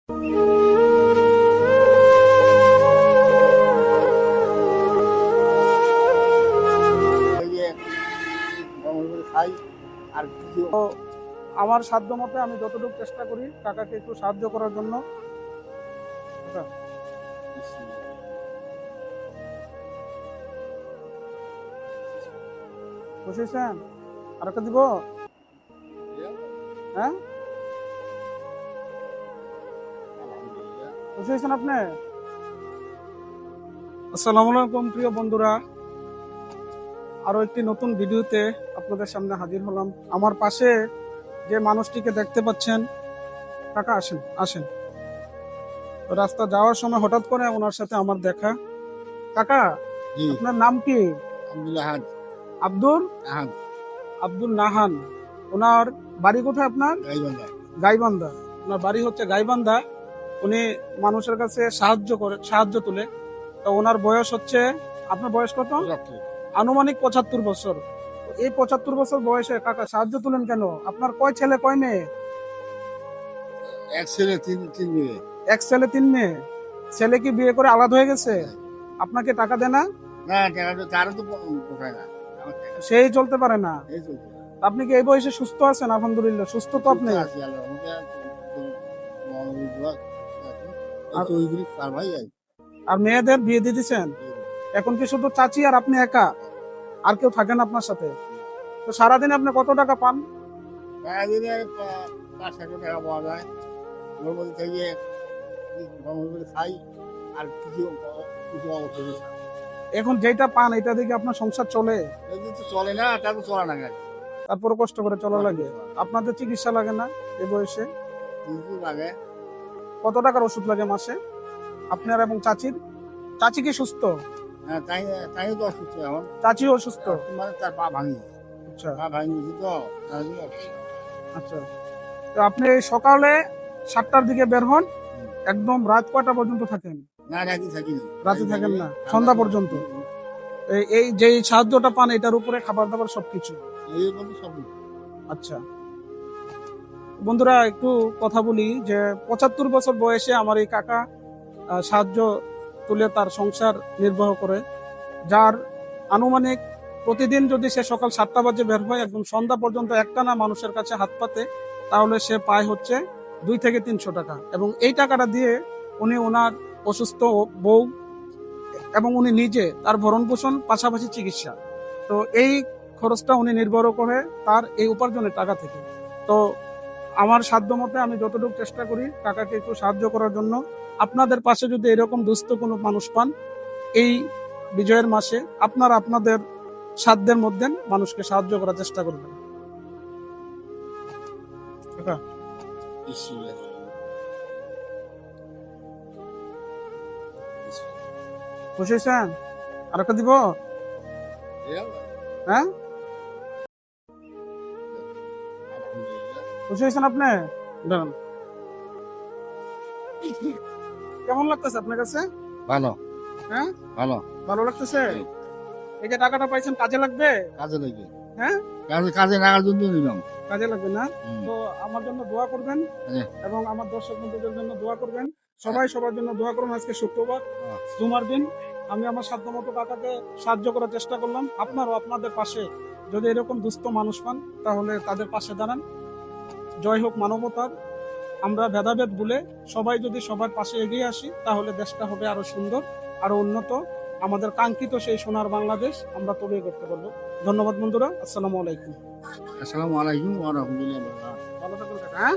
আমার সাধ্য মতে আমি যতটুকু চেষ্টা করি কাকাকে একটু সাহায্য করার জন্য। বুঝেছেন? আর একটা দিব? হ্যাঁ, বুঝেছেন আপনি? আসসালামু আলাইকুম প্রিয় বন্ধুরা, আরো একটি নতুন ভিডিওতে আপনাদের সামনে হাজির হলাম। আমার পাশে যে মানুষটিকে দেখতে পাচ্ছেন, কাকা আসেন আসেন। রাস্তা যাওয়ার সময় হঠাৎ করে ওনার সাথে আমার দেখা। কাকা, আপনার নাম কি? আব্দুল নাহান। ওনার বাড়ি কোথায় আপনার? গাইবান্ধা। ওনার বাড়ি হচ্ছে গাইবান্ধা। উনি মানুষের কাছে সাহায্য তুলে। তো ওনার বয়স হচ্ছে, আপনার বয়স কত? আনুমানিক ৭৫ বছর। এই ৭৫ বছর বয়সে কাকা সাহায্য তুলেন কেন? আপনার কয় ছেলে কয় মেয়ে? এক ছেলে তিন মেয়ে। এক ছেলে ৩ মেয়ে। ছেলে কি বিয়ে করে আলাদা হয়ে গেছে? আপনাকে টাকা দেয় না? না, টাকা তারও তো পোষায় না। সেই চলতে পারে না। আপনি কি এই বয়সে সুস্থ আছেন? আলহামদুলিল্লাহ সুস্থ তো আপনি। আর মেয়েদের বিয়ে দিয়ে দিচ্ছেন? এখন কি শুধু চাচি আর আপনি একা? আর কেউ থাকেন আপনার সাথে? তো সারাদিনে আপনি কত টাকা পান? সারাদিনে ৫০০ টাকা পাওয়া যায়। ওর মধ্যে থেকে খাই আর কিছু অবশ্যই। এখন যেটা পান এটা দেখে আপনার সংসার চলে? চলে না, তারপর চলে না। তারপরে কষ্ট করে চলা লাগে। আপনাদের চিকিৎসা লাগে না এই বয়সে? লাগে। কত টাকার ওষুধ লাগে মাসে আপনার এবং চাচির? চাচি কি সুস্থ? হ্যাঁ, তাই তো অসুস্থ এখন। চাচিও অসুস্থ? মানে তার পা ভাঙি। আচ্ছা পা ভাঙিয়েছি তো। আচ্ছা, তো আপনি সকালে 7টার দিকে বের হন, একদম রাত কয়টা পর্যন্ত থাকেন? না, রাতে থাকি না। রাতে থাকেন না, সন্ধ্যা পর্যন্ত? এই যে সাহায্যটা পান এটার উপরে খাবার দাবার সবকিছু? আচ্ছা বন্ধুরা, একটু কথা বলি যে ৭৫ বছর বয়সে আমার এই কাকা সাহায্য তুলে তার সংসার নির্বাহ করে, যার আনুমানিক প্রতিদিন যদি সে সকাল 7টা বাজে বের হয় একদম সন্ধ্যা পর্যন্ত একটানা মানুষের কাছে হাত পাতে, তাহলে সে পায় হচ্ছে 2 থেকে 300 টাকা। এবং এই টাকাটা দিয়ে উনি ওনার অসুস্থ বউ এবং উনি নিজে তার ভরণ পোষণ পাশাপাশি চিকিৎসা, তো এই খরচটা উনি নির্ভর করে তার এই উপার্জনের টাকা থেকে। তো আমার সাধ্য মতে আমি যতটুকু চেষ্টা করি কাকাকে একটু সাহায্য করার জন্য। আপনাদের পাশে যদি এরকম দুস্থ কোনো মানুষ পান, এই বিজয়ের মাসে আপনারা আপনাদের সাধ্যের মধ্যে মানুষকে সাহায্য করার চেষ্টা করবেন। বুঝেছেন? আর একটা দিব? হ্যাঁ, খুশি হয়েছেন আপনি? কেমন লাগতেছে আপনার কাছে? ভালো। হ্যাঁ, ভালো ভালো লাগতেছে। এই যে টাকাটা পাইছেন কাজে লাগবে? কাজে লাগে। হ্যাঁ, কাজে লাগার জন্য নিলাম। কাজে লাগবে না? তো আমার জন্য দোয়া করবেন এবং আমার দর্শক বন্ধুদের জন্য দোয়া করবেন। সবাই সবার জন্য দোয়া করুন। আজকে শুক্রবার, জুমার দিন। আমি আমার সাধ্যমতো কাকাকে সাহায্য করার চেষ্টা করলাম। আপনারও আপনাদের পাশে যদি এরকম দুস্থ মানুষ পান তাহলে তাদের পাশে দাঁড়ান। জয় হোক মানবতার। আমরা ভেদাভেদ ভুলে সবাই যদি সবার পাশে এগিয়ে আসি তাহলে দেশটা হবে আরো সুন্দর, আরো উন্নত। আমাদের কাঙ্ক্ষিত সেই সোনার বাংলাদেশ আমরা তৈরি করতে পারবো। ধন্যবাদ বন্ধুরা, আসসালামু আলাইকুম। আসসালামু আলাইকুম ওয়া রাহমাতুল্লাহি ওয়া বারাকাতুহু। ভালো থাকুন কাকা। হ্যাঁ।